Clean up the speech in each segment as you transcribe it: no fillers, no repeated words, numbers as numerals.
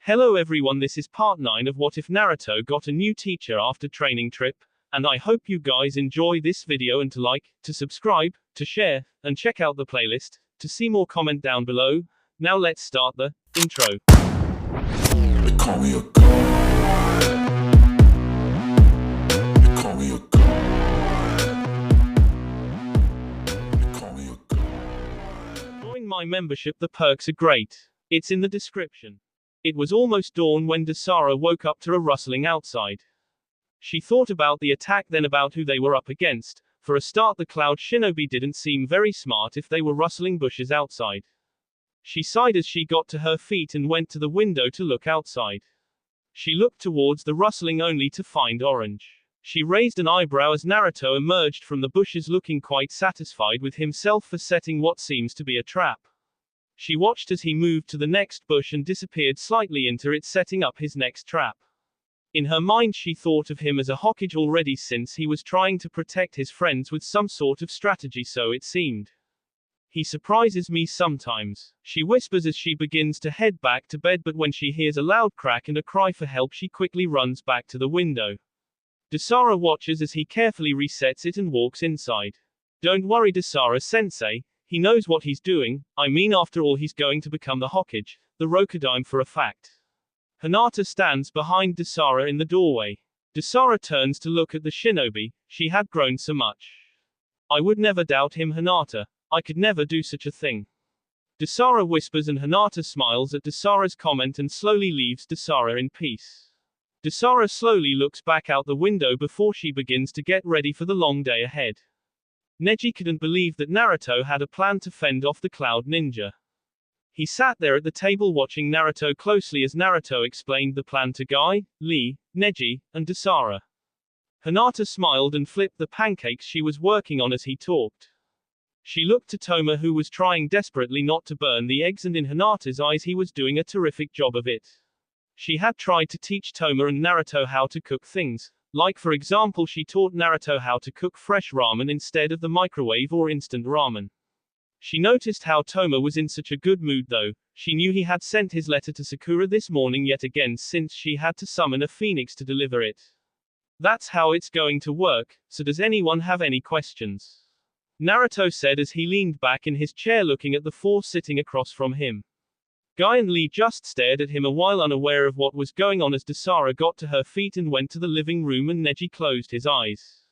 Hello everyone, this is part 9 of What If Naruto Got a New Teacher After Training Trip, and I hope you guys enjoy this video and to like, to subscribe, to share, and check out the playlist, to see more comment down below. Now let's start the intro. They call me a god. They call me a god. They call me a god. Join my membership, the perks are great. It's in the description. It was almost dawn when Dasara woke up to a rustling outside. She thought about the attack, then about who they were up against. For a start, the Cloud Shinobi didn't seem very smart if they were rustling bushes outside. She sighed as she got to her feet and went to the window to look outside. She looked towards the rustling only to find orange. She raised an eyebrow as Naruto emerged from the bushes looking quite satisfied with himself for setting what seems to be a trap. She watched as he moved to the next bush and disappeared slightly into it, setting up his next trap. In her mind she thought of him as a Hokage already, since he was trying to protect his friends with some sort of strategy, so it seemed. He surprises me sometimes, she whispers as she begins to head back to bed, but when she hears a loud crack and a cry for help she quickly runs back to the window. Dasara watches as he carefully resets it and walks inside. Don't worry Dasara-sensei, he knows what he's doing. I mean, after all, he's going to become the Hokage, the Rokudaime for a fact. Hinata stands behind Dasara in the doorway. Dasara turns to look at the shinobi. She had grown so much. I would never doubt him, Hinata. I could never do such a thing. Dasara whispers and Hinata smiles at Dasara's comment and slowly leaves Dasara in peace. Dasara slowly looks back out the window before she begins to get ready for the long day ahead. Neji couldn't believe that Naruto had a plan to fend off the Cloud Ninja. He sat there at the table watching Naruto closely as Naruto explained the plan to Guy, Lee, Neji, and Dasara. Hinata smiled and flipped the pancakes she was working on as he talked. She looked to Toma, who was trying desperately not to burn the eggs, and in Hinata's eyes he was doing a terrific job of it. She had tried to teach Toma and Naruto how to cook things. Like, for example, she taught Naruto how to cook fresh ramen instead of the microwave or instant ramen. She noticed how Toma was in such a good mood though. She knew he had sent his letter to Sakura this morning yet again, since she had to summon a phoenix to deliver it. That's how it's going to work, so does anyone have any questions? Naruto said as he leaned back in his chair looking at the four sitting across from him. Guy and Lee just stared at him a while, unaware of what was going on, as Dasara got to her feet and went to the living room and Neji closed his eyes.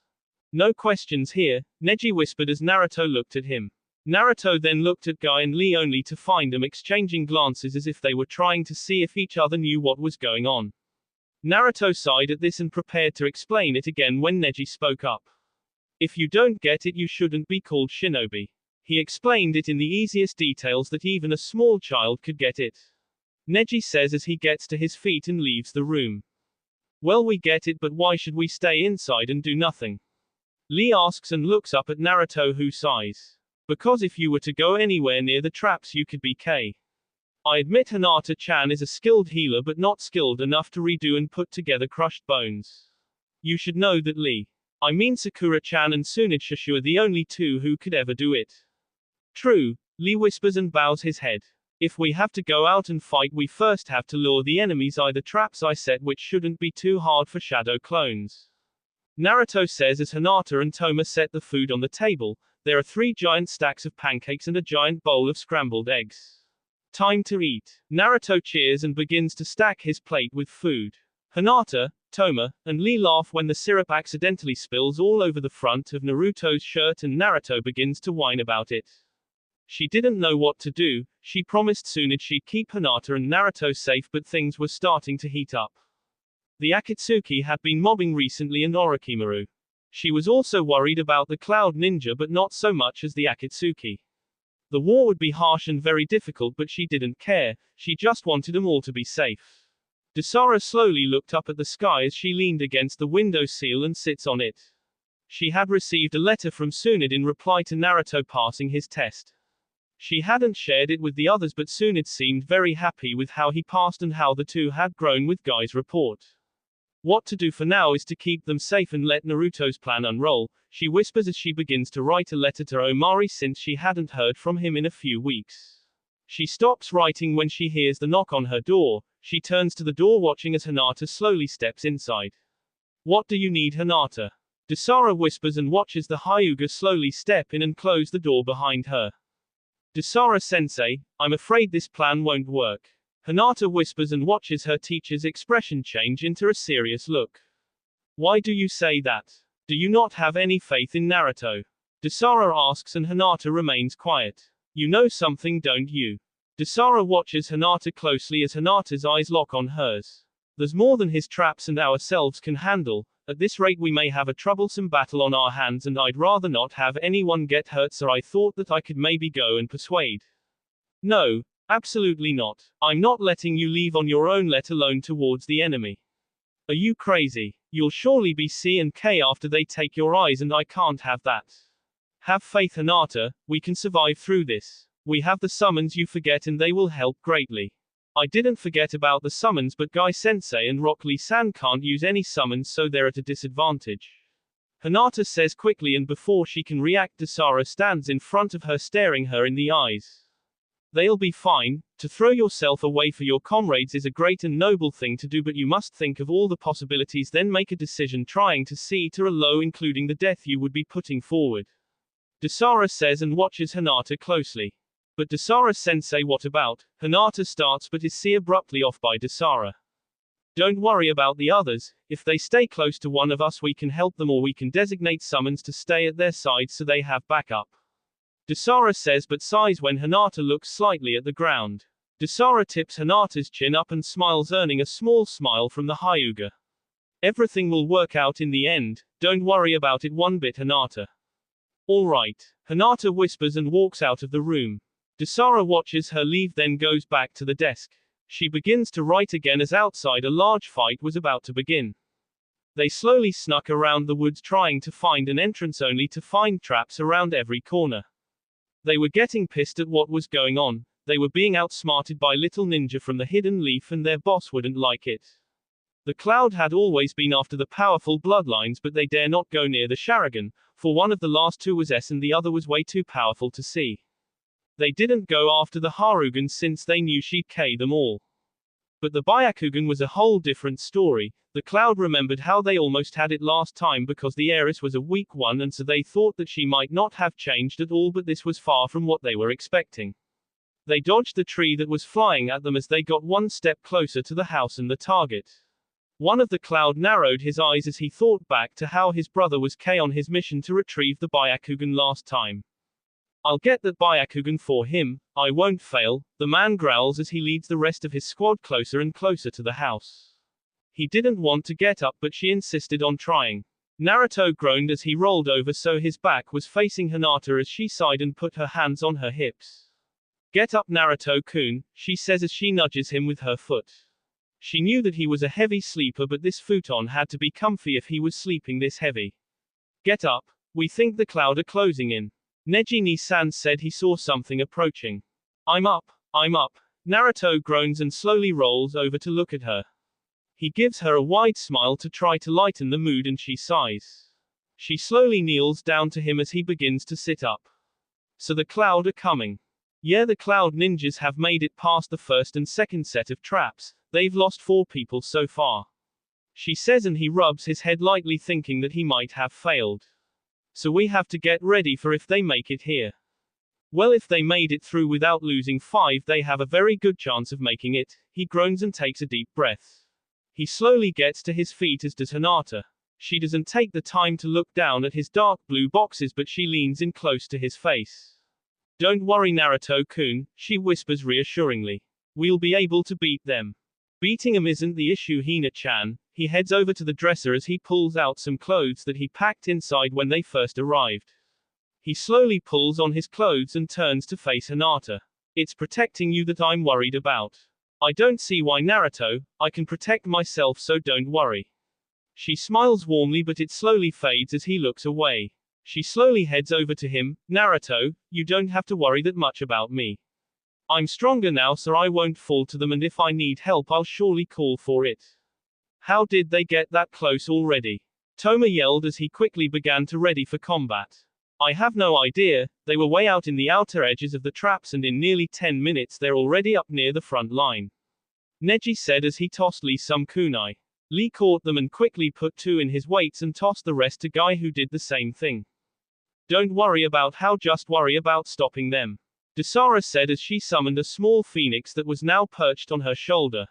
No questions here, Neji whispered as Naruto looked at him. Naruto then looked at Guy and Lee only to find them exchanging glances as if they were trying to see if each other knew what was going on. Naruto sighed at this and prepared to explain it again when Neji spoke up. If you don't get it, you shouldn't be called shinobi. He explained it in the easiest details that even a small child could get it. Neji says as he gets to his feet and leaves the room. Well, we get it, but why should we stay inside and do nothing? Lee asks and looks up at Naruto, who sighs. Because if you were to go anywhere near the traps you could be K. I admit Hinata-chan is a skilled healer, but not skilled enough to redo and put together crushed bones. You should know that I mean Sakura-chan and Tsunade are the only two who could ever do it. True, Lee whispers and bows his head. If we have to go out and fight, we first have to lure the enemies, either traps I set, which shouldn't be too hard for shadow clones. Naruto says as Hinata and Toma set the food on the table. There are 3 giant stacks of pancakes and a giant bowl of scrambled eggs. Time to eat. Naruto cheers and begins to stack his plate with food. Hinata, Toma, and Lee laugh when the syrup accidentally spills all over the front of Naruto's shirt and Naruto begins to whine about it. She didn't know what to do. She promised Tsunade she'd keep Hinata and Naruto safe, but things were starting to heat up. The Akatsuki had been mobbing recently and Orochimaru. She was also worried about the Cloud Ninja, but not so much as the Akatsuki. The war would be harsh and very difficult, but she didn't care. She just wanted them all to be safe. Dasara slowly looked up at the sky as she leaned against the window sill and sits on it. She had received a letter from Tsunade in reply to Naruto passing his test. She hadn't shared it with the others, but Tsunade seemed very happy with how he passed and how the two had grown with Guy's report. What to do for now is to keep them safe and let Naruto's plan unroll, she whispers as she begins to write a letter to Omari, since she hadn't heard from him in a few weeks. She stops writing when she hears the knock on her door. She turns to the door watching as Hinata slowly steps inside. What do you need, Hinata? Dasara whispers and watches the Hyuga slowly step in and close the door behind her. Dasara-sensei, I'm afraid this plan won't work. Hinata whispers and watches her teacher's expression change into a serious look. Why do you say that? Do you not have any faith in Naruto? Dasara asks and Hinata remains quiet. You know something, don't you? Dasara watches Hinata closely as Hinata's eyes lock on hers. There's more than his traps and ourselves can handle. At this rate we may have a troublesome battle on our hands and I'd rather not have anyone get hurt, so I thought that I could maybe go and persuade. No, absolutely not. I'm not letting you leave on your own, let alone towards the enemy. Are you crazy? You'll surely be C and K after they take your eyes and I can't have that. Have faith, Hinata, we can survive through this. We have the summons you forget and they will help greatly. I didn't forget about the summons, but Guy-sensei and Rock Lee-san can't use any summons, so they're at a disadvantage. Hinata says quickly, and before she can react Dasara stands in front of her staring her in the eyes. They'll be fine. To throw yourself away for your comrades is a great and noble thing to do, but you must think of all the possibilities, then make a decision trying to see to a low, including the death you would be putting forward. Dasara says and watches Hinata closely. But Dasara-sensei, what about? Hinata starts but is abruptly off by Dasara. Don't worry about the others. If they stay close to one of us we can help them, or we can designate summons to stay at their side so they have backup. Dasara says but sighs when Hinata looks slightly at the ground. Dasara tips Hinata's chin up and smiles, earning a small smile from the Hyuga. Everything will work out in the end, don't worry about it one bit, Hinata. Alright. Hinata whispers and walks out of the room. Dasara watches her leave, then goes back to the desk. She begins to write again as outside a large fight was about to begin. They slowly snuck around the woods trying to find an entrance, only to find traps around every corner. They were getting pissed at what was going on. They were being outsmarted by Little Ninja from the Hidden Leaf and their boss wouldn't like it. The Cloud had always been after the powerful bloodlines, but they dare not go near the Sharingan, for one of the last two was S and the other was way too powerful to see. They didn't go after the Harugan since they knew she'd K them all. But the Byakugan was a whole different story. The Cloud remembered how they almost had it last time because the heiress was a weak one, and so they thought that she might not have changed at all, but this was far from what they were expecting. They dodged the tree that was flying at them as they got one step closer to the house and the target. One of the Cloud narrowed his eyes as he thought back to how his brother was K on his mission to retrieve the Byakugan last time. I'll get that Byakugan for him, I won't fail, the man growls as he leads the rest of his squad closer and closer to the house. He didn't want to get up, but she insisted on trying. Naruto groaned as he rolled over so his back was facing Hinata as she sighed and put her hands on her hips. Get up, Naruto-kun, she says as she nudges him with her foot. She knew that he was a heavy sleeper, but this futon had to be comfy if he was sleeping this heavy. Get up, we think the Cloud are closing in. Neji-ni-san said he saw something approaching. I'm up, Naruto groans and slowly rolls over to look at her. He gives her a wide smile to try to lighten the mood and she sighs. She slowly kneels down to him as he begins to sit up. So the Cloud are coming. Yeah, the Cloud ninjas have made it past the first and second set of traps. They've lost 4 people so far. She says, and he rubs his head lightly, thinking that he might have failed. So we have to get ready for if they make it here. Well, if they made it through without losing 5, they have a very good chance of making it. He groans and takes a deep breath. He slowly gets to his feet, as does Hinata. She doesn't take the time to look down at his dark blue boxes, but she leans in close to his face. Don't worry, Naruto-kun, she whispers reassuringly. We'll be able to beat them. Beating them isn't the issue, Hina-chan. He heads over to the dresser as he pulls out some clothes that he packed inside when they first arrived. He slowly pulls on his clothes and turns to face Hinata. It's protecting you that I'm worried about. I don't see why, Naruto, I can protect myself, so don't worry. She smiles warmly, but it slowly fades as he looks away. She slowly heads over to him. Naruto, you don't have to worry that much about me. I'm stronger now, so I won't fall to them, and if I need help I'll surely call for it. How did they get that close already? Toma yelled as he quickly began to ready for combat. I have no idea, they were way out in the outer edges of the traps and in nearly 10 minutes they're already up near the front line. Neji said as he tossed Lee some kunai. Lee caught them and quickly put 2 in his weights and tossed the rest to Guy, who did the same thing. Don't worry about how, just worry about stopping them. Dasara said as she summoned a small phoenix that was now perched on her shoulder.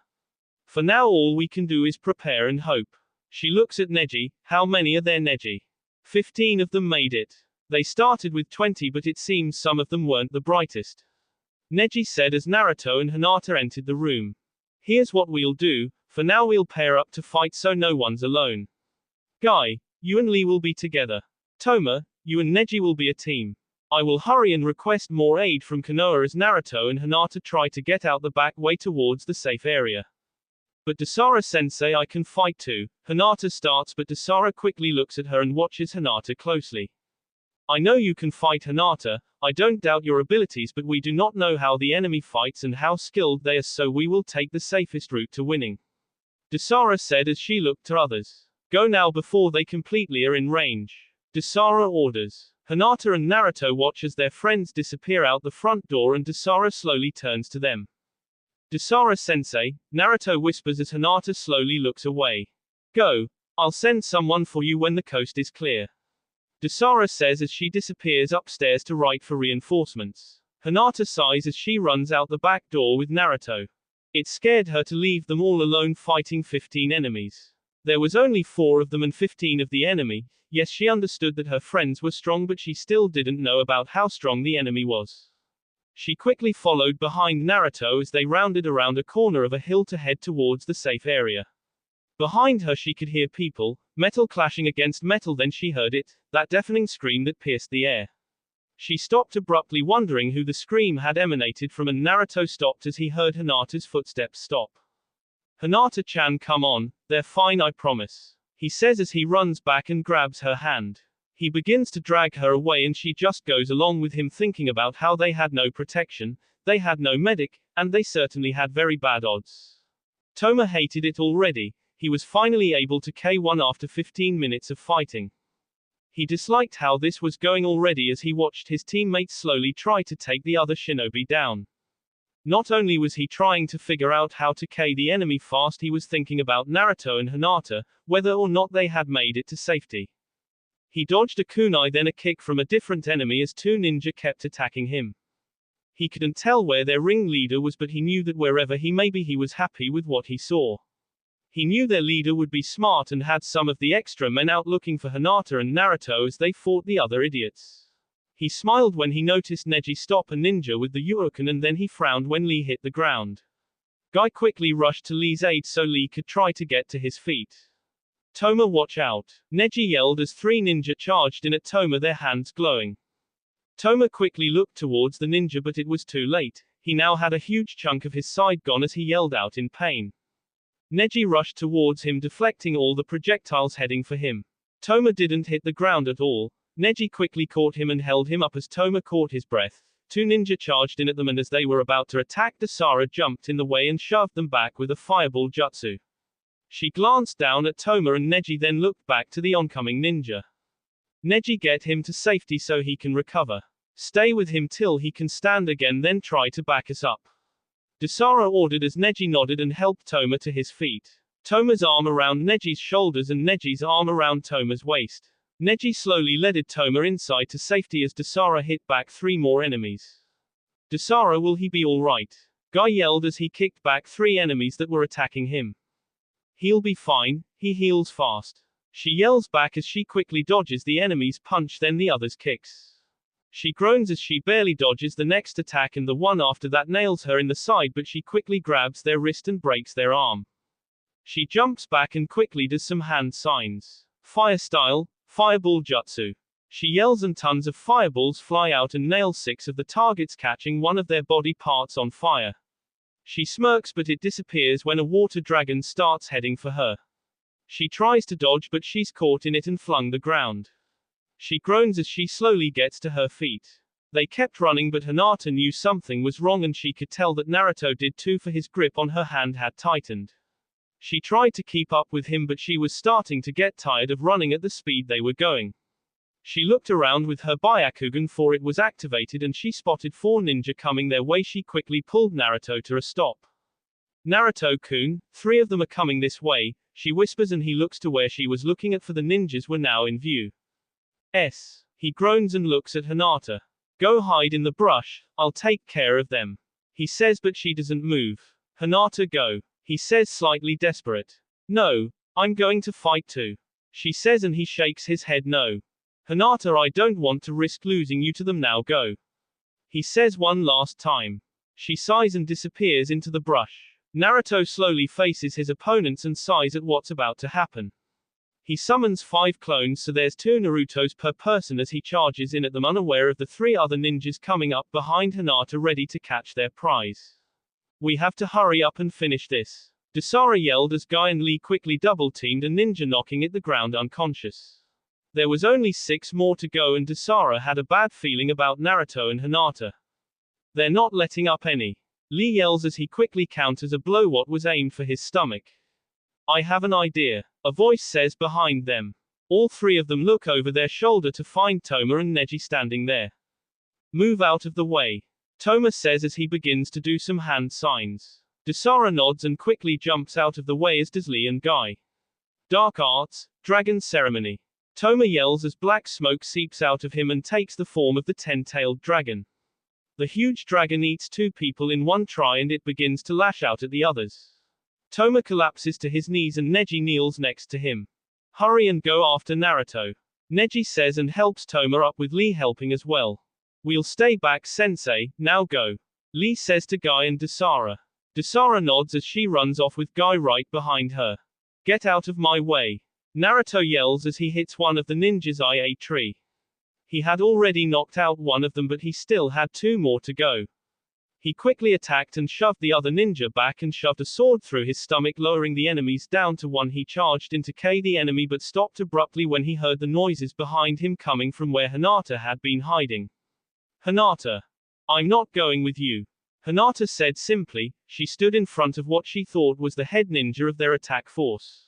For now all we can do is prepare and hope. She looks at Neji. How many are there, Neji? 15 of them made it. They started with 20, but it seems some of them weren't the brightest. Neji said as Naruto and Hinata entered the room. Here's what we'll do, for now we'll pair up to fight so no one's alone. Guy, you and Lee will be together. Toma, you and Neji will be a team. I will hurry and request more aid from Konoha as Naruto and Hinata try to get out the back way towards the safe area. But Dasara-sensei, I can fight too. Hinata starts, but Dasara quickly looks at her and watches Hinata closely. I know you can fight, Hinata, I don't doubt your abilities, but we do not know how the enemy fights and how skilled they are, so we will take the safest route to winning. Dasara said as she looked to others. Go now before they completely are in range. Dasara orders. Hinata and Naruto watch as their friends disappear out the front door and Dasara slowly turns to them. Dasara-sensei, Naruto whispers as Hinata slowly looks away. Go. I'll send someone for you when the coast is clear. Dasara says as she disappears upstairs to write for reinforcements. Hinata sighs as she runs out the back door with Naruto. It scared her to leave them all alone fighting 15 enemies. There was only 4 of them and 15 of the enemy. Yes, she understood that her friends were strong, but she still didn't know about how strong the enemy was. She quickly followed behind Naruto as they rounded around a corner of a hill to head towards the safe area. Behind her she could hear people, metal clashing against metal, then she heard it, that deafening scream that pierced the air. She stopped abruptly, wondering who the scream had emanated from, and Naruto stopped as he heard Hinata's footsteps stop. Hinata-chan, come on, they're fine, I promise. He says as he runs back and grabs her hand. He begins to drag her away and she just goes along with him, thinking about how they had no protection, they had no medic, and they certainly had very bad odds. Toma hated it already. He was finally able to K1 after 15 minutes of fighting. He disliked how this was going already as he watched his teammates slowly try to take the other shinobi down. Not only was he trying to figure out how to K the enemy fast, he was thinking about Naruto and Hinata, whether or not they had made it to safety. He dodged a kunai, then a kick from a different enemy as 2 ninja kept attacking him. He couldn't tell where their ringleader was, but he knew that wherever he may be, he was happy with what he saw. He knew their leader would be smart and had some of the extra men out looking for Hinata and Naruto as they fought the other idiots. He smiled when he noticed Neji stop a ninja with the Yuuken, and then he frowned when Lee hit the ground. Guy quickly rushed to Lee's aid so Lee could try to get to his feet. Toma, watch out! Neji yelled as 3 ninja charged in at Toma, their hands glowing. Toma quickly looked towards the ninja, but it was too late. He now had a huge chunk of his side gone as he yelled out in pain. Neji rushed towards him, deflecting all the projectiles heading for him. Toma didn't hit the ground at all. Neji quickly caught him and held him up as Toma caught his breath. 2 ninja charged in at them, and as they were about to attack, Dasara jumped in the way and shoved them back with a fireball jutsu. She glanced down at Toma and Neji, then looked back to the oncoming ninja. Neji, get him to safety so he can recover. Stay with him till he can stand again, then try to back us up. Dasara ordered as Neji nodded and helped Toma to his feet. Toma's arm around Neji's shoulders and Neji's arm around Toma's waist. Neji slowly led Toma inside to safety as Dasara hit back 3 more enemies. Dasara, will he be alright? Guy yelled as he kicked back 3 enemies that were attacking him. He'll be fine, he heals fast. She yells back as she quickly dodges the enemy's punch, then the other's kicks. She groans as she barely dodges the next attack, and the one after that nails her in the side, but she quickly grabs their wrist and breaks their arm. She jumps back and quickly does some hand signs. Fire style, fireball jutsu. She yells and tons of fireballs fly out and nail 6 of the targets, catching one of their body parts on fire. She smirks, but it disappears when a water dragon starts heading for her. She tries to dodge, but she's caught in it and flung the ground. She groans as she slowly gets to her feet. They kept running, but Hinata knew something was wrong, and she could tell that Naruto did too, for his grip on her hand had tightened. She tried to keep up with him, but she was starting to get tired of running at the speed they were going. She looked around with her Byakugan for it was activated and she spotted 4 ninja coming their way. She quickly pulled Naruto to a stop. Naruto-kun, 3 of them are coming this way, she whispers and he looks to where she was looking at for the ninjas were now in view. He groans and looks at Hinata. Go hide in the brush, I'll take care of them. He says but she doesn't move. Hinata go. He says slightly desperate. No, I'm going to fight too. She says and he shakes his head no. Hinata I don't want to risk losing you to them now go. He says one last time. She sighs and disappears into the brush. Naruto slowly faces his opponents and sighs at what's about to happen. He summons 5 clones so there's 2 Narutos per person as he charges in at them unaware of the 3 other ninjas coming up behind Hinata ready to catch their prize. We have to hurry up and finish this. Dasara yelled as Guy and Lee quickly double-teamed a ninja knocking it the ground unconscious. There was only 6 more to go and Dasara had a bad feeling about Naruto and Hinata. They're not letting up any. Lee yells as he quickly counters a blow what was aimed for his stomach. I have an idea. A voice says behind them. All 3 of them look over their shoulder to find Toma and Neji standing there. Move out of the way. Toma says as he begins to do some hand signs. Dasara nods and quickly jumps out of the way as does Lee and Guy. Dark Arts, Dragon Ceremony. Toma yells as black smoke seeps out of him and takes the form of the 10-tailed dragon. The huge dragon eats 2 people in one try and it begins to lash out at the others. Toma collapses to his knees and Neji kneels next to him. Hurry and go after Naruto. Neji says and helps Toma up with Lee helping as well. We'll stay back sensei, now go. Lee says to Guy and Dasara. Dasara nods as she runs off with Guy right behind her. Get out of my way. Naruto yells as he hits one of the ninjas' IA tree. He had already knocked out one of them but he still had 2 more to go. He quickly attacked and shoved the other ninja back and shoved a sword through his stomach lowering the enemies down to 1. He charged into the enemy but stopped abruptly when he heard the noises behind him coming from where Hinata had been hiding. Hinata. I'm not going with you. Hinata said simply. She stood in front of what she thought was the head ninja of their attack force.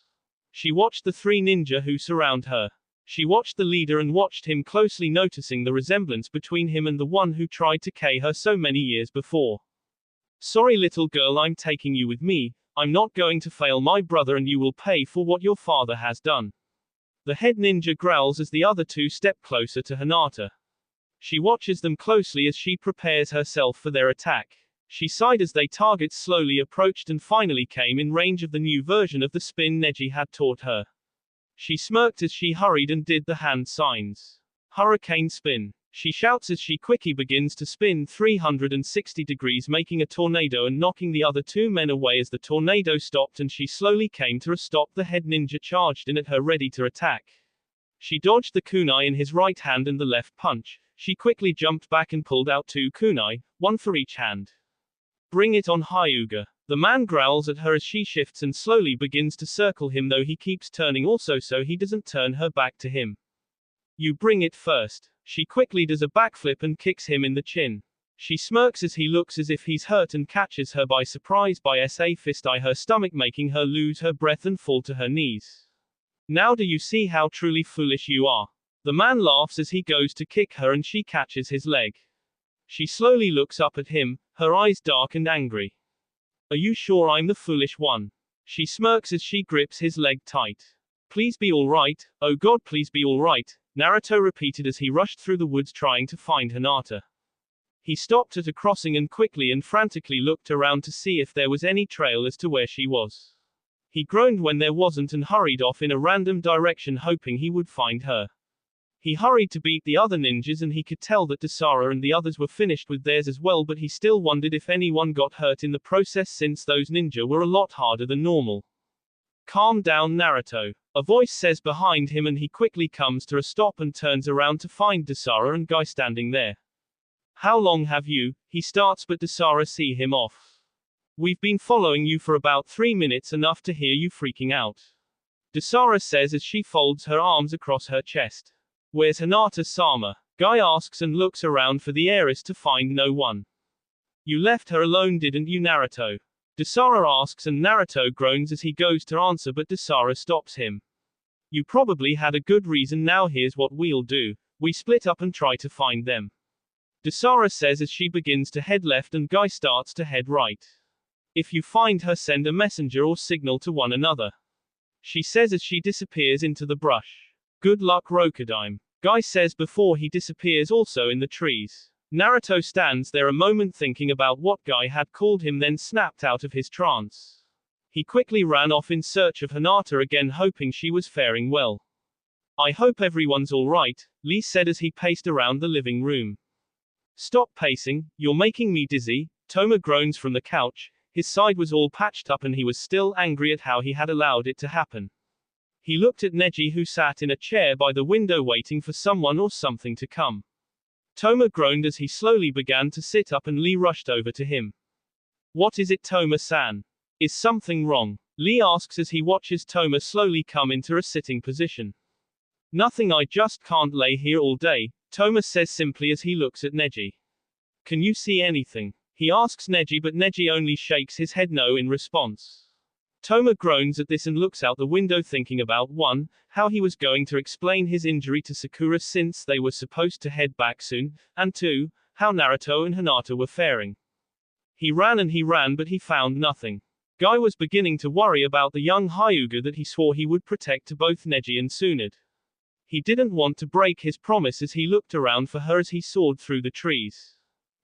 She watched the 3 ninja who surround her. She watched the leader and watched him closely noticing the resemblance between him and the one who tried to kill her so many years before. Sorry little girl I'm taking you with me, I'm not going to fail my brother and you will pay for what your father has done. The head ninja growls as the other 2 step closer to Hinata. She watches them closely as she prepares herself for their attack. She sighed as they targets slowly approached and finally came in range of the new version of the spin Neji had taught her. She smirked as she hurried and did the hand signs. Hurricane spin. She shouts as she quickly begins to spin 360 degrees making a tornado and knocking the other 2 men away as the tornado stopped and she slowly came to a stop. The head ninja charged in at her ready to attack. She dodged the kunai in his right hand and the left punch. She quickly jumped back and pulled out 2 kunai, 1 for each hand. Bring it on Hyuga. The man growls at her as she shifts and slowly begins to circle him though he keeps turning also so he doesn't turn her back to him. You bring it first. She quickly does a backflip and kicks him in the chin. She smirks as he looks as if he's hurt and catches her by surprise by SA fist eye her stomach making her lose her breath and fall to her knees. Now do you see how truly foolish you are? The man laughs as he goes to kick her and she catches his leg. She slowly looks up at him, her eyes dark and angry. Are you sure I'm the foolish one? She smirks as she grips his leg tight. Please be alright, oh god please be alright, Naruto repeated as he rushed through the woods trying to find Hinata. He stopped at a crossing and quickly and frantically looked around to see if there was any trail as to where she was. He groaned when there wasn't and hurried off in a random direction hoping he would find her. He hurried to beat the other ninjas and he could tell that Dasara and the others were finished with theirs as well but he still wondered if anyone got hurt in the process since those ninja were a lot harder than normal. Calm down Naruto. A voice says behind him and he quickly comes to a stop and turns around to find Dasara and Guy standing there. How long have you? He starts but Dasara see him off. We've been following you for about 3 minutes enough to hear you freaking out. Dasara says as she folds her arms across her chest. Where's Hinata-sama? Guy asks and looks around for the heiress to find no one. You left her alone didn't you Naruto? Dasara asks and Naruto groans as he goes to answer but Dasara stops him. You probably had a good reason now here's what we'll do. We split up and try to find them. Dasara says as she begins to head left and Guy starts to head right. If you find her, send a messenger or signal to one another. She says as she disappears into the brush. Good luck, Rokudaime. Guy says before he disappears also in the trees. Naruto stands there a moment thinking about what Guy had called him, then snapped out of his trance. He quickly ran off in search of Hinata again, hoping she was faring well. I hope everyone's alright, Lee said as he paced around the living room. Stop pacing, you're making me dizzy, Toma groans from the couch. His side was all patched up and he was still angry at how he had allowed it to happen. He looked at Neji, who sat in a chair by the window waiting for someone or something to come. Toma groaned as he slowly began to sit up and Lee rushed over to him. What is it, Toma-san? Is something wrong? Lee asks as he watches Toma slowly come into a sitting position. Nothing, I just can't lay here all day, Toma says simply as he looks at Neji. Can you see anything? He asks Neji, but Neji only shakes his head no in response. Toma groans at this and looks out the window thinking about 1. How he was going to explain his injury to Sakura since they were supposed to head back soon, and 2. How Naruto and Hinata were faring. He ran but he found nothing. Guy was beginning to worry about the young Hyuga that he swore he would protect to both Neji and Tsunade. He didn't want to break his promise as he looked around for her as he soared through the trees.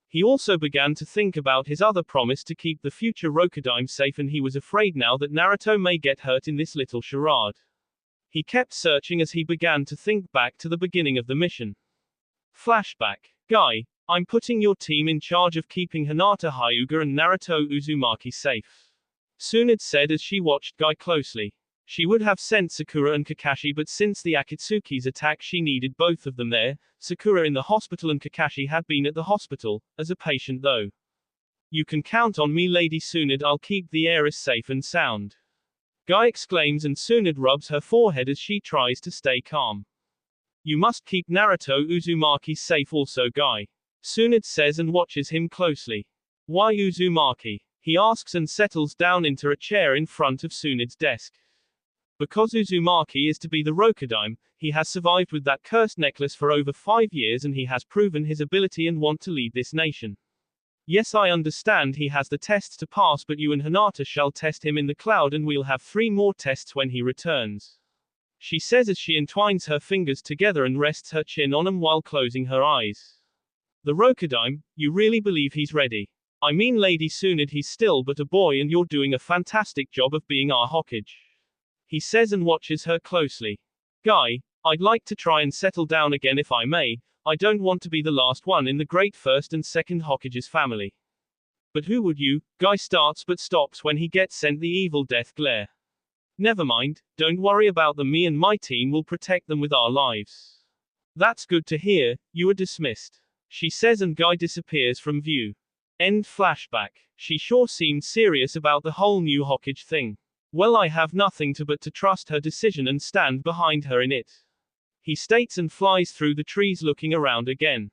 He also began to think about his other promise to keep the future Rokudaime safe, and he was afraid now that Naruto may get hurt in this little charade. He kept searching as he began to think back to the beginning of the mission. Flashback. Guy, I'm putting your team in charge of keeping Hinata Hyuga and Naruto Uzumaki safe. Tsunade said as she watched Guy closely. She would have sent Sakura and Kakashi, but since the Akatsuki's attack she needed both of them there, Sakura in the hospital and Kakashi had been at the hospital, as a patient though. You can count on me, Lady Tsunade, I'll keep the heiress safe and sound. Guy exclaims and Tsunade rubs her forehead as she tries to stay calm. You must keep Naruto Uzumaki safe also, Guy. Tsunade says and watches him closely. Why Uzumaki? He asks and settles down into a chair in front of Tsunade's desk. Because Uzumaki is to be the Rokudaime, he has survived with that cursed necklace for over 5 years and he has proven his ability and want to lead this nation. Yes, I understand he has the tests to pass, but you and Hinata shall test him in the cloud and we'll have 3 more tests when he returns. She says as she entwines her fingers together and rests her chin on them while closing her eyes. The Rokudaime, you really believe he's ready? I mean, Lady Tsunade, he's still but a boy and you're doing a fantastic job of being our Hokage. He says and watches her closely. Guy, I'd like to try and settle down again if I may. I don't want to be the last one in the great first and second Hokage's family. But who would you? Guy starts but stops when he gets sent the evil death glare. Never mind, don't worry about them, me and my team will protect them with our lives. That's good to hear, you are dismissed. She says and Guy disappears from view. End flashback. She sure seemed serious about the whole new Hokage thing. Well, I have nothing but to trust her decision and stand behind her in it. He states and flies through the trees looking around again.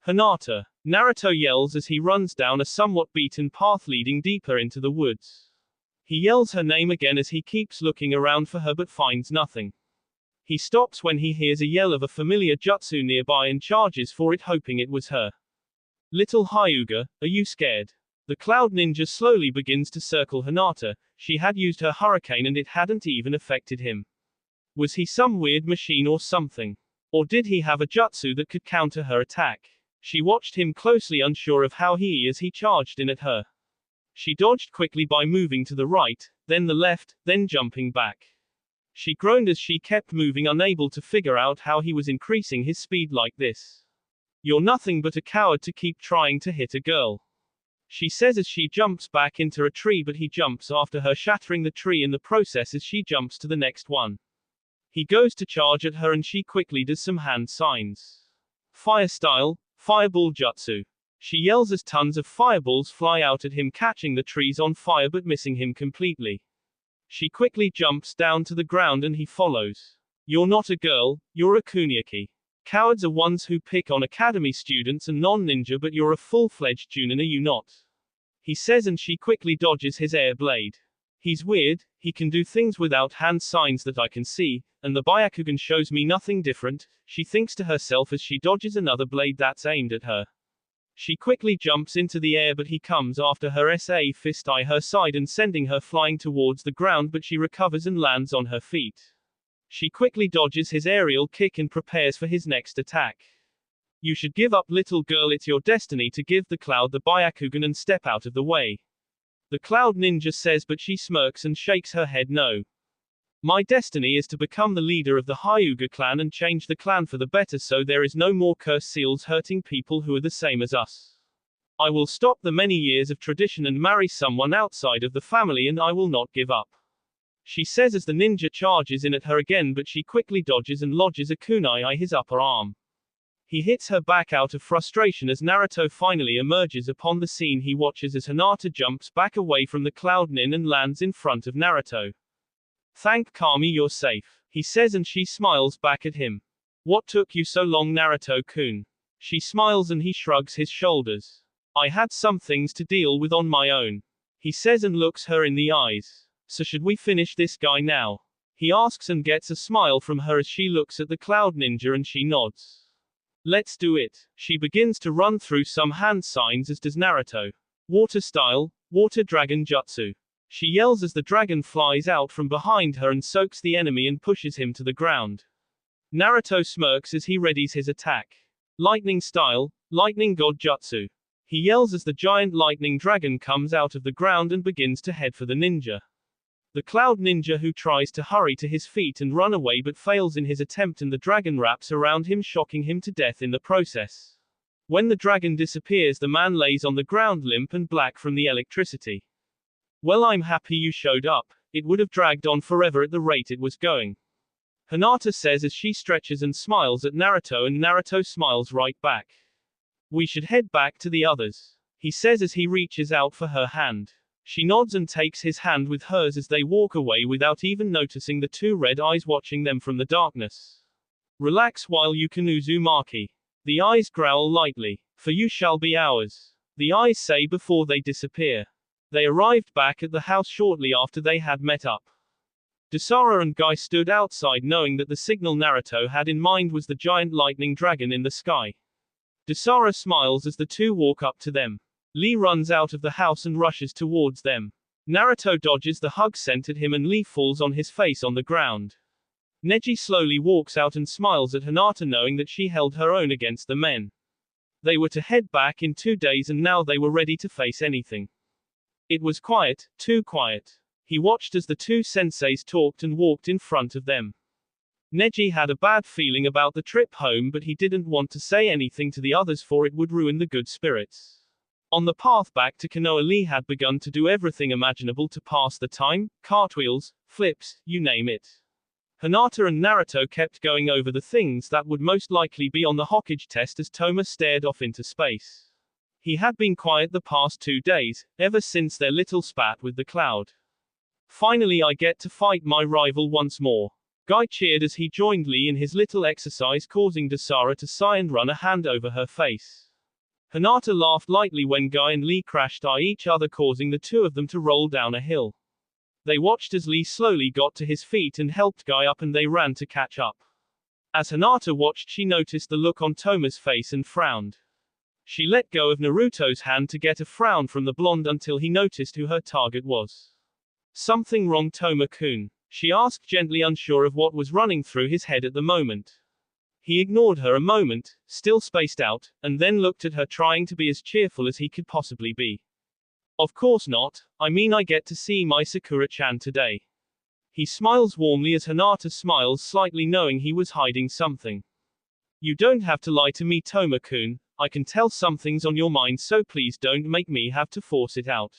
Hinata. Naruto yells as he runs down a somewhat beaten path leading deeper into the woods. He yells her name again as he keeps looking around for her but finds nothing. He stops when he hears a yell of a familiar jutsu nearby and charges for it, hoping it was her. Little Hyuga, are you scared? The Cloud Ninja slowly begins to circle Hinata. She had used her hurricane and it hadn't even affected him. Was he some weird machine or something? Or did he have a jutsu that could counter her attack? She watched him closely, unsure of how as he charged in at her. She dodged quickly by moving to the right, then the left, then jumping back. She groaned as she kept moving, unable to figure out how he was increasing his speed like this. You're nothing but a coward to keep trying to hit a girl. She says as she jumps back into a tree, but he jumps after her, shattering the tree in the process as she jumps to the next one. He goes to charge at her and she quickly does some hand signs. Fire style, fireball jutsu. She yells as tons of fireballs fly out at him, catching the trees on fire but missing him completely. She quickly jumps down to the ground and he follows. You're not a girl, you're a kunihiki. Cowards are ones who pick on academy students and non-ninja, but you're a full-fledged Junin, are you not? He says and she quickly dodges his air blade. He's weird, he can do things without hand signs that I can see, and the Byakugan shows me nothing different, she thinks to herself as she dodges another blade that's aimed at her. She quickly jumps into the air but he comes after her SA fist eye her side and sending her flying towards the ground but she recovers and lands on her feet. She quickly dodges his aerial kick and prepares for his next attack. You should give up, little girl, it's your destiny to give the cloud the Byakugan and step out of the way. The cloud ninja says but she smirks and shakes her head no. My destiny is to become the leader of the Hyuga clan and change the clan for the better so there is no more cursed seals hurting people who are the same as us. I will stop the many years of tradition and marry someone outside of the family and I will not give up. She says as the ninja charges in at her again but she quickly dodges and lodges a kunai his upper arm. He hits her back out of frustration as Naruto finally emerges upon the scene. He watches as Hinata jumps back away from the cloud nin and lands in front of Naruto. Thank Kami, you're safe, he says and she smiles back at him. What took you so long, Naruto-kun? She smiles and he shrugs his shoulders. I had some things to deal with on my own, he says and looks her in the eyes. So should we finish this guy now? He asks and gets a smile from her as she looks at the cloud ninja and she nods. Let's do it. She begins to run through some hand signs as does Naruto. Water style, water dragon jutsu. She yells as the dragon flies out from behind her and soaks the enemy and pushes him to the ground. Naruto smirks as he readies his attack. Lightning style, lightning god jutsu. He yells as the giant lightning dragon comes out of the ground and begins to head for the ninja. The cloud ninja who tries to hurry to his feet and run away but fails in his attempt and the dragon wraps around him shocking him to death in the process. When the dragon disappears the man lays on the ground limp and black from the electricity. Well, I'm happy you showed up, it would have dragged on forever at the rate it was going. Hinata says as she stretches and smiles at Naruto and Naruto smiles right back. We should head back to the others, he says as he reaches out for her hand. She nods and takes his hand with hers as they walk away without even noticing the two red eyes watching them from the darkness. Relax while you can Uzumaki. The eyes growl lightly. For you shall be ours, the eyes say before they disappear. They arrived back at the house shortly after they had met up. Dasara and Guy stood outside knowing that the signal Naruto had in mind was the giant lightning dragon in the sky. Dasara smiles as the two walk up to them. Lee runs out of the house and rushes towards them. Naruto dodges the hug sent at him and Lee falls on his face on the ground. Neji slowly walks out and smiles at Hinata knowing that she held her own against the men. They were to head back in 2 days and now they were ready to face anything. It was quiet, too quiet. He watched as the two senseis talked and walked in front of them. Neji had a bad feeling about the trip home but he didn't want to say anything to the others for it would ruin the good spirits. On the path back to Konoha, Lee had begun to do everything imaginable to pass the time, cartwheels, flips, you name it. Hinata and Naruto kept going over the things that would most likely be on the Hokage test as Toma stared off into space. He had been quiet the past 2 days, ever since their little spat with the cloud. Finally I get to fight my rival once more. Guy cheered as he joined Lee in his little exercise causing Dasara to sigh and run a hand over her face. Hinata laughed lightly when Guy and Lee crashed each other causing the two of them to roll down a hill. They watched as Lee slowly got to his feet and helped Guy up and they ran to catch up. As Hinata watched she noticed the look on Toma's face and frowned. She let go of Naruto's hand to get a frown from the blonde until he noticed who her target was. Something wrong, Toma-kun? She asked gently, unsure of what was running through his head at the moment. He ignored her a moment, still spaced out, and then looked at her trying to be as cheerful as he could possibly be. Of course not, I mean I get to see my Sakura-chan today. He smiles warmly as Hinata smiles slightly knowing he was hiding something. You don't have to lie to me, Toma-kun, I can tell something's on your mind so please don't make me have to force it out.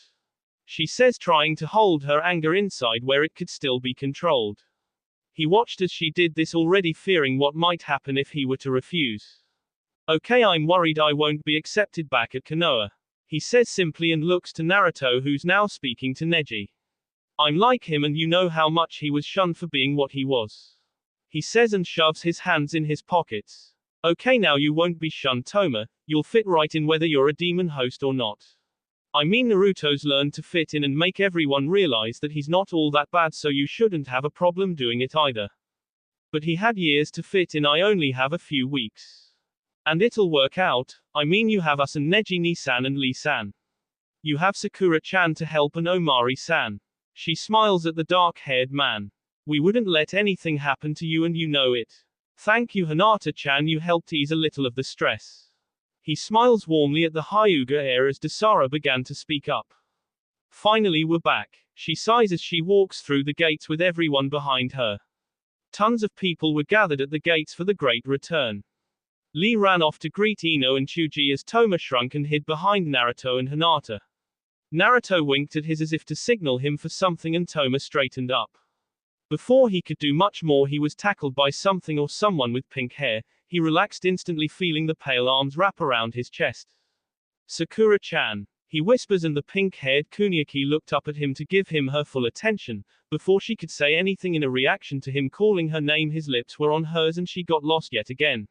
She says trying to hold her anger inside where it could still be controlled. He watched as she did this already fearing what might happen if he were to refuse. Okay, I'm worried I won't be accepted back at Konoha. He says simply and looks to Naruto who's now speaking to Neji. I'm like him and you know how much he was shunned for being what he was. He says and shoves his hands in his pockets. Okay, now you won't be shunned, Toma, you'll fit right in whether you're a demon host or not. I mean Naruto's learned to fit in and make everyone realize that he's not all that bad, so you shouldn't have a problem doing it either. But he had years to fit in, I only have a few weeks. And it'll work out. I mean you have us and Neji-ni-san and Lee-san. You have Sakura-chan to help and Omari-san. She smiles at the dark-haired man. We wouldn't let anything happen to you and you know it. Thank you Hinata-chan, you helped ease a little of the stress. He smiles warmly at the Hyuga heir as Dasara began to speak up. Finally we're back. She sighs as she walks through the gates with everyone behind her. Tons of people were gathered at the gates for the great return. Lee ran off to greet Ino and Chuji as Toma shrunk and hid behind Naruto and Hinata. Naruto winked at his as if to signal him for something and Toma straightened up. Before he could do much more he was tackled by something or someone with pink hair. He relaxed instantly, feeling the pale arms wrap around his chest. Sakura-chan, he whispers, and the pink-haired Kuniaki looked up at him to give him her full attention. Before she could say anything in a reaction to him calling her name, his lips were on hers and she got lost yet again.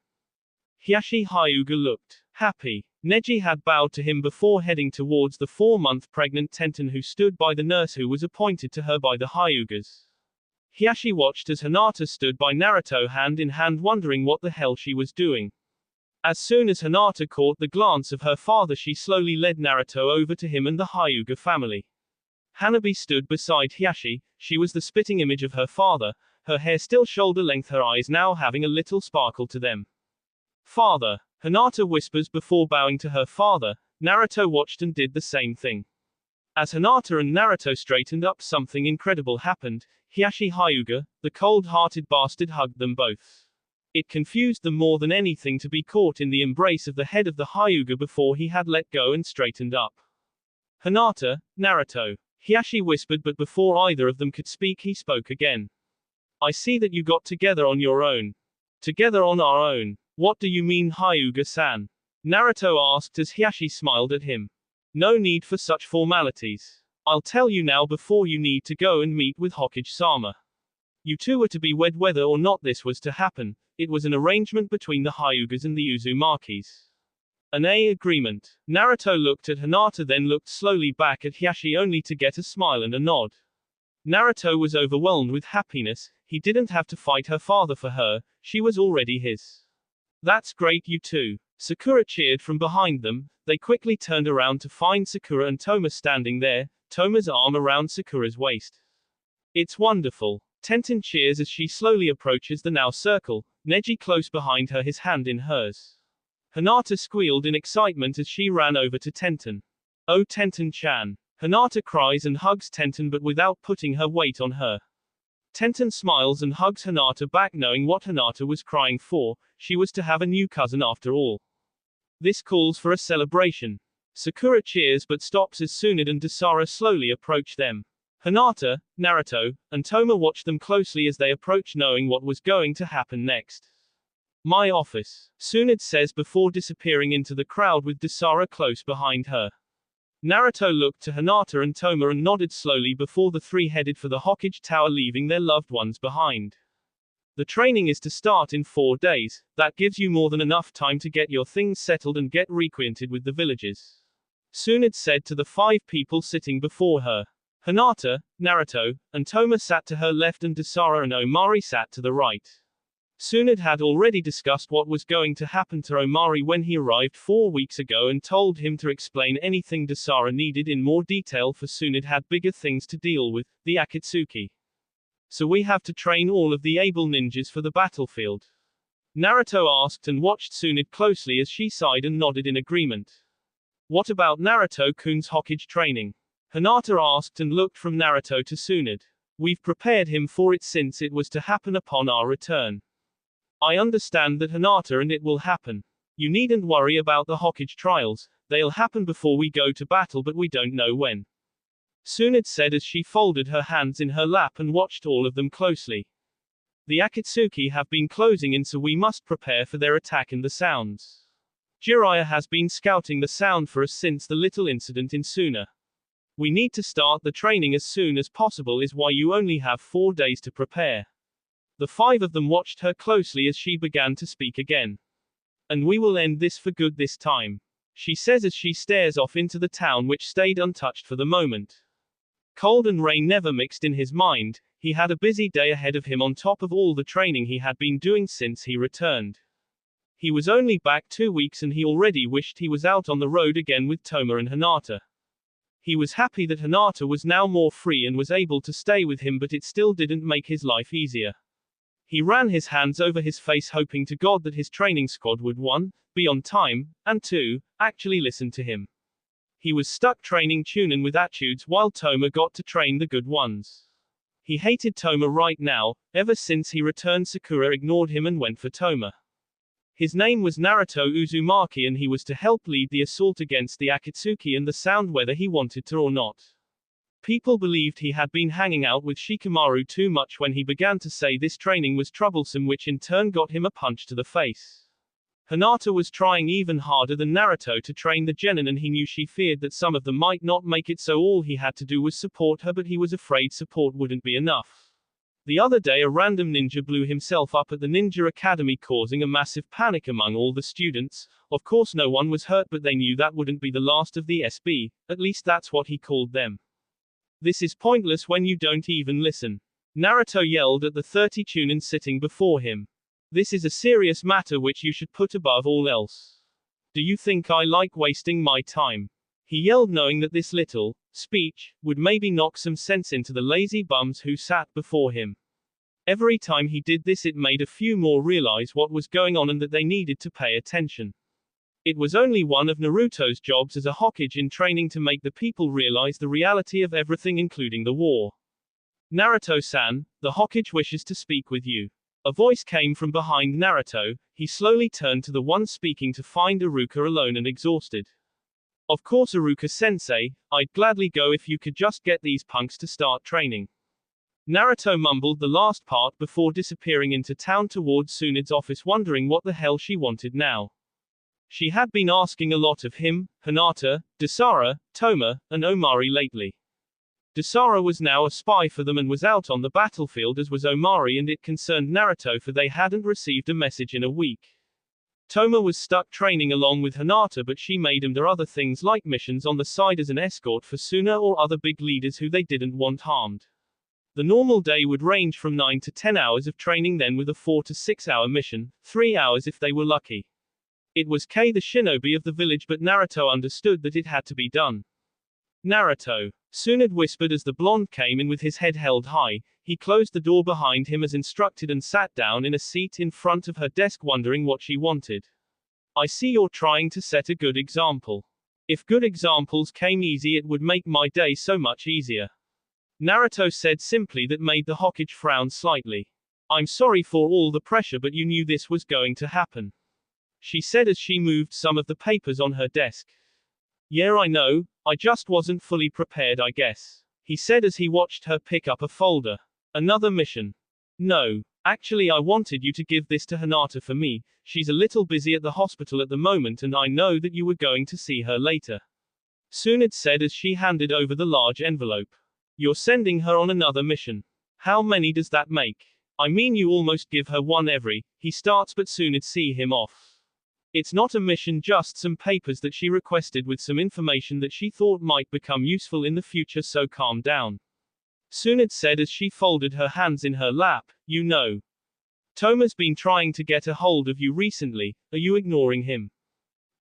Hiashi Hyuga looked happy. Neji had bowed to him before heading towards the 4-month pregnant Tenten, who stood by the nurse who was appointed to her by the Hyugas. Hiashi watched as Hinata stood by Naruto hand in hand, wondering what the hell she was doing. As soon as Hinata caught the glance of her father, she slowly led Naruto over to him and the Hyuga family. Hanabi stood beside Hiashi. She was the spitting image of her father, her hair still shoulder length, her eyes now having a little sparkle to them. Father, Hinata whispers before bowing to her father. Naruto watched and did the same thing. As Hinata and Naruto straightened up, something incredible happened. Hiashi Hyuga, the cold-hearted bastard, hugged them both. It confused them more than anything to be caught in the embrace of the head of the Hyuga before he had let go and straightened up. Hinata, Naruto, Hiashi whispered, but before either of them could speak he spoke again. I see that you got together on your own. Together on our own. What do you mean, Hyuga-san? Naruto asked as Hiashi smiled at him. No need for such formalities. I'll tell you now before you need to go and meet with Hokage-sama. You two were to be wed whether or not this was to happen. It was an arrangement between the Hyugas and the Uzumakis. An agreement. Naruto looked at Hinata, then looked slowly back at Hiashi only to get a smile and a nod. Naruto was overwhelmed with happiness. He didn't have to fight her father for her, she was already his. That's great, you two. Sakura cheered from behind them. They quickly turned around to find Sakura and Toma standing there, Toma's arm around Sakura's waist. It's wonderful. Tenten cheers as she slowly approaches the now circle, Neji close behind her, his hand in hers. Hinata squealed in excitement as she ran over to Tenten. Oh Tenten-chan. Hinata cries and hugs Tenten, but without putting her weight on her. Tenten smiles and hugs Hinata back, knowing what Hinata was crying for. She was to have a new cousin after all. This calls for a celebration. Sakura cheers but stops as Tsunade and Dasara slowly approach them. Hinata, Naruto, and Toma watched them closely as they approached, knowing what was going to happen next. My office, Tsunade says before disappearing into the crowd with Dasara close behind her. Naruto looked to Hinata and Toma and nodded slowly before the three headed for the Hokage Tower, leaving their loved ones behind. The training is to start in 4 days. That gives you more than enough time to get your things settled and get reacquainted with the villages. Tsunade said to the 5 people sitting before her. Hinata, Naruto, and Toma sat to her left and Dasara and Omari sat to the right. Tsunade had already discussed what was going to happen to Omari when he arrived 4 weeks ago and told him to explain anything Dasara needed in more detail, for Tsunade had bigger things to deal with, the Akatsuki. So we have to train all of the able ninjas for the battlefield? Naruto asked and watched Tsunade closely as she sighed and nodded in agreement. What about Naruto-kun's Hokage training? Hinata asked and looked from Naruto to Tsunade. We've prepared him for it since it was to happen upon our return. I understand that, Hinata, and it will happen. You needn't worry about the Hokage trials. They'll happen before we go to battle, but we don't know when. Tsunade said as she folded her hands in her lap and watched all of them closely. The Akatsuki have been closing in, so we must prepare for their attack and the sounds. Jiraiya has been scouting the sound for us since the little incident in Suna. We need to start the training as soon as possible, is why you only have 4 days to prepare. The 5 of them watched her closely as she began to speak again. And we will end this for good this time. she says as she stares off into the town which stayed untouched for the moment. Cold and rain never mixed in his mind. He had a busy day ahead of him on top of all the training he had been doing since he returned. He was only back 2 weeks and he already wished he was out on the road again with Toma and Hinata. He was happy that Hinata was now more free and was able to stay with him, but it still didn't make his life easier. He ran his hands over his face, hoping to God that his training squad would 1. Be on time, and 2. Actually listen to him. He was stuck training Chunin with attitudes while Toma got to train the good ones. He hated Toma right now. Ever since he returned, Sakura ignored him and went for Toma. His name was Naruto Uzumaki and he was to help lead the assault against the Akatsuki and the Sound whether he wanted to or not. People believed he had been hanging out with Shikamaru too much when he began to say this training was troublesome, which in turn got him a punch to the face. Hinata was trying even harder than Naruto to train the genin and he knew she feared that some of them might not make it, so all he had to do was support her, but he was afraid support wouldn't be enough. The other day a random ninja blew himself up at the Ninja Academy, causing a massive panic among all the students. Of course no one was hurt, but they knew that wouldn't be the last of the SB, at least that's what he called them. This is pointless when you don't even listen. Naruto yelled at the 30 Chunin sitting before him. This is a serious matter which you should put above all else. Do you think I like wasting my time? He yelled, knowing that this little speech would maybe knock some sense into the lazy bums who sat before him. Every time he did this, it made a few more realize what was going on and that they needed to pay attention. It was only one of Naruto's jobs as a Hokage in training to make the people realize the reality of everything, including the war. Naruto-san, the Hokage wishes to speak with you. A voice came from behind Naruto. He slowly turned to the one speaking to find Iruka alone and exhausted. Of course, Iruka-sensei, I'd gladly go if you could just get these punks to start training. Naruto mumbled the last part before disappearing into town towards Tsunde's office, wondering what the hell she wanted now. She had been asking a lot of him, Hinata, Dasara, Toma, and Omari lately. Dasara was now a spy for them and was out on the battlefield, as was Omari, and it concerned Naruto for they hadn't received a message in a week. Toma was stuck training along with Hinata, but she made him do other things like missions on the side as an escort for Suna or other big leaders who they didn't want harmed. The normal day would range from 9 to 10 hours of training, then with a 4 to 6 hour mission, 3 hours if they were lucky. It was Kei the shinobi of the village, but Naruto understood that it had to be done. Naruto, Tsunade whispered as the blonde came in with his head held high. He closed the door behind him as instructed and sat down in a seat in front of her desk, wondering what she wanted. I see you're trying to set a good example. If good examples came easy, it would make my day so much easier. Naruto said simply, that made the Hokage frown slightly. I'm sorry for all the pressure, but you knew this was going to happen, she said as she moved some of the papers on her desk. Yeah, I know, I just wasn't fully prepared, I guess, he said as he watched her pick up a folder. Another mission? No. Actually, I wanted you to give this to Hinata for me. She's a little busy at the hospital at the moment and I know that you were going to see her later, Tsunade said as she handed over the large envelope. You're sending her on another mission. How many does that make? I mean, you almost give her one every, he starts, but Tsunade see him off. It's not a mission, just some papers that she requested with some information that she thought might become useful in the future, so calm down, Tsunade said as she folded her hands in her lap. You know, Toma's been trying to get a hold of you recently. Are you ignoring him?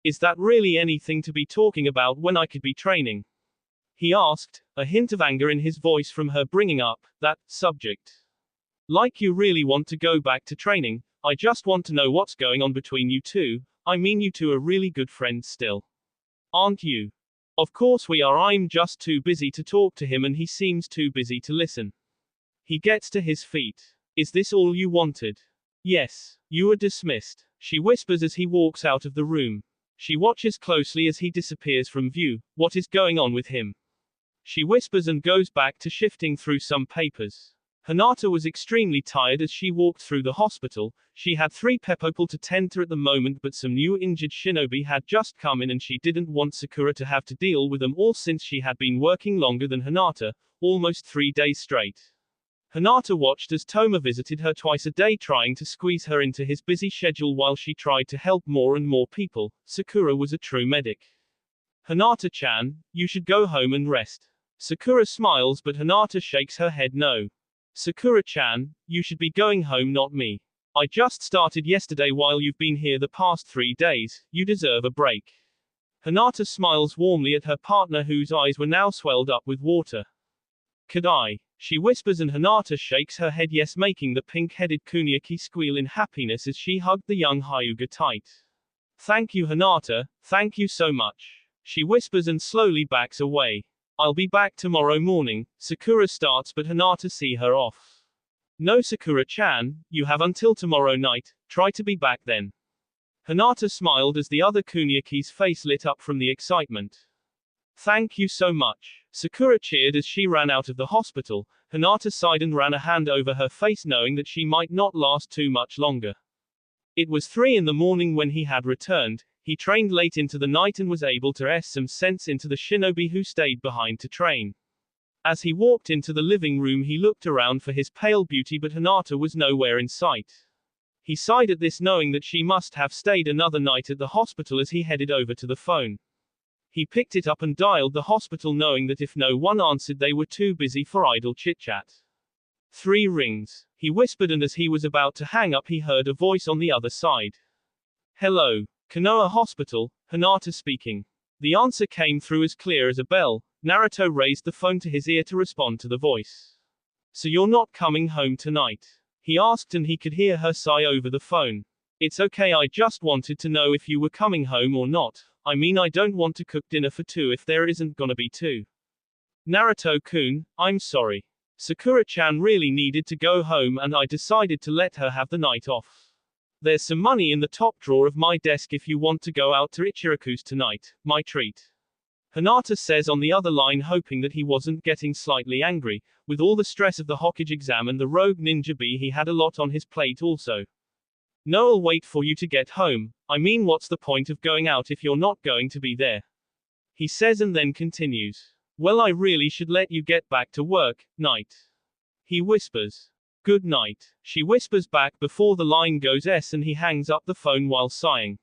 Is that really anything to be talking about when I could be training? He asked, a hint of anger in his voice from her bringing up that subject. Like you really want to go back to training? I just want to know what's going on between you two. I mean, you two are really good friends still, aren't you? Of course we are. I'm just too busy to talk to him and he seems too busy to listen. He gets to his feet. Is this all you wanted? Yes. You are dismissed, she whispers as he walks out of the room. She watches closely as he disappears from view. What is going on with him? She whispers and goes back to shifting through some papers. Hinata was extremely tired as she walked through the hospital. She had 3 people to tend to at the moment, but some new injured shinobi had just come in and she didn't want Sakura to have to deal with them all since she had been working longer than Hinata, almost 3 days straight. Hinata watched as Toma visited her twice a day, trying to squeeze her into his busy schedule while she tried to help more and more people. Sakura was a true medic. Hinata-chan, you should go home and rest. Sakura smiles, but Hinata shakes her head no. Sakura-chan, you should be going home, not me. I just started yesterday while you've been here the past 3 days, you deserve a break. Hinata smiles warmly at her partner, whose eyes were now swelled up with water. Could I? She whispers, and Hinata shakes her head yes, making the pink-headed Kuniaki squeal in happiness as she hugged the young Hyuga tight. Thank you, Hinata, thank you so much. She whispers and slowly backs away. I'll be back tomorrow morning. Sakura starts, but Hinata see her off. No, Sakura-chan, you have until tomorrow night, try to be back then. Hinata smiled as the other Kuniaki's face lit up from the excitement. Thank you so much. Sakura cheered as she ran out of the hospital. Hinata sighed and ran a hand over her face, knowing that she might not last too much longer. It was 3 in the morning when he had returned. He trained late into the night and was able to s some sense into the shinobi who stayed behind to train. As he walked into the living room, he looked around for his pale beauty, but Hinata was nowhere in sight. He sighed at this, knowing that she must have stayed another night at the hospital. As he headed over to the phone, he picked it up and dialed the hospital, knowing that if no one answered, they were too busy for idle chit-chat. 3 rings. He whispered, and as he was about to hang up, he heard a voice on the other side. Hello. Konoha Hospital, Hinata speaking. The answer came through as clear as a bell. Naruto raised the phone to his ear to respond to the voice. So you're not coming home tonight? He asked, and he could hear her sigh over the phone. It's okay, I just wanted to know if you were coming home or not. I mean, I don't want to cook dinner for 2 if there isn't gonna be 2. Naruto-kun, I'm sorry. Sakura-chan really needed to go home, and I decided to let her have the night off. There's some money in the top drawer of my desk if you want to go out to Ichiraku's tonight, my treat. Hinata says on the other line, hoping that he wasn't getting slightly angry. With all the stress of the Hokage exam and the rogue ninja bee, he had a lot on his plate also. No, I'll wait for you to get home. I mean, what's the point of going out if you're not going to be there? He says, and then continues. Well, I really should let you get back to work. Night. He whispers. Good night. She whispers back before the line goes S, and he hangs up the phone while sighing.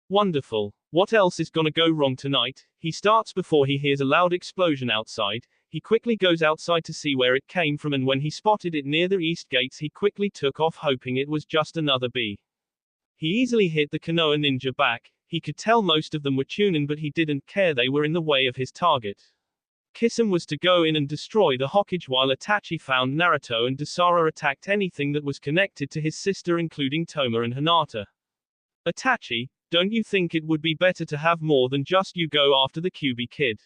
Wonderful. What else is gonna go wrong tonight? He starts before he hears a loud explosion outside. He quickly goes outside to see where it came from, and when he spotted it near the east gates, he quickly took off, hoping it was just another bee. He easily hit the Konoha ninja back. He could tell most of them were Chunin, but he didn't care, they were in the way of his target. Kisame was to go in and destroy the Hokage, while Itachi found Naruto, and Dasara attacked anything that was connected to his sister, including Toma and Hinata. Itachi, don't you think it would be better to have more than just you go after the Kyuubi kid?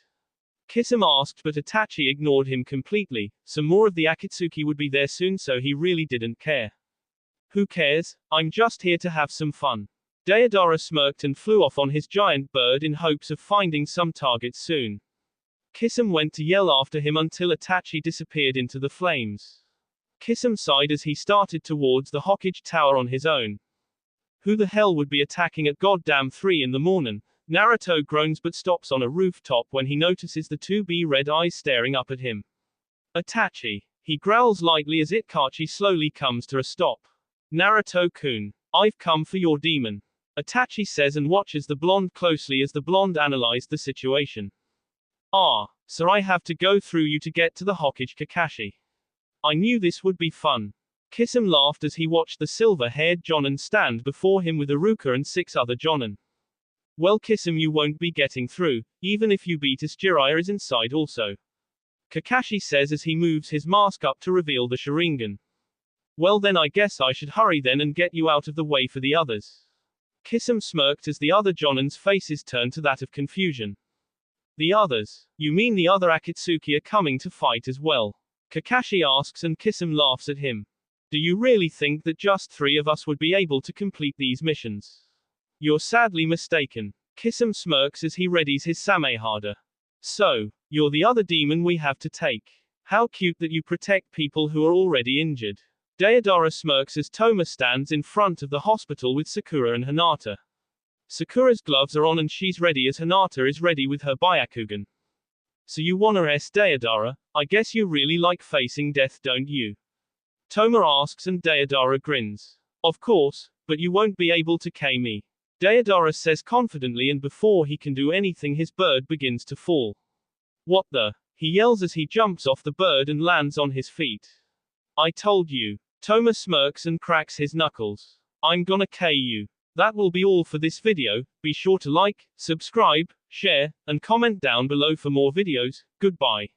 Kisame asked, but Itachi ignored him completely. Some more of the Akatsuki would be there soon, so he really didn't care. Who cares? I'm just here to have some fun. Deidara smirked and flew off on his giant bird in hopes of finding some target soon. Kisame went to yell after him until Itachi disappeared into the flames. Kisame sighed as he started towards the Hokage tower on his own. Who the hell would be attacking at goddamn 3 in the morning? Naruto groans but stops on a rooftop when he notices the 2B red eyes staring up at him. Itachi. He growls lightly as Itachi slowly comes to a stop. Naruto-kun. I've come for your demon. Itachi says and watches the blonde closely as the blonde analyzed the situation. Ah, so I have to go through you to get to the Hokage Kakashi. I knew this would be fun. Kisame laughed as he watched the silver-haired Jonin stand before him with Iruka and 6 other Jonin. Well, Kisame, you won't be getting through, even if you beat us. Jiraiya is inside also. Kakashi says as he moves his mask up to reveal the Sharingan. Well then, I guess I should hurry then and get you out of the way for the others. Kisame smirked as the other Jonin's faces turned to that of confusion. The others? You mean the other Akatsuki are coming to fight as well? Kakashi asks, and Kisame laughs at him. Do you really think that just 3 of us would be able to complete these missions? You're sadly mistaken. Kisame smirks as he readies his Samehada. So, you're the other demon we have to take. How cute that you protect people who are already injured. Deidara smirks as Toma stands in front of the hospital with Sakura and Hinata. Sakura's gloves are on and she's ready as Hinata is ready with her Byakugan. So you wanna Deidara, I guess you really like facing death, don't you? Toma asks and Deidara grins. Of course, but you won't be able to K me. Deidara says confidently, and before he can do anything his bird begins to fall. What the? He yells as he jumps off the bird and lands on his feet. I told you. Toma smirks and cracks his knuckles. I'm gonna K you. That will be all for this video. Be sure to like, subscribe, share, and comment down below for more videos. Goodbye.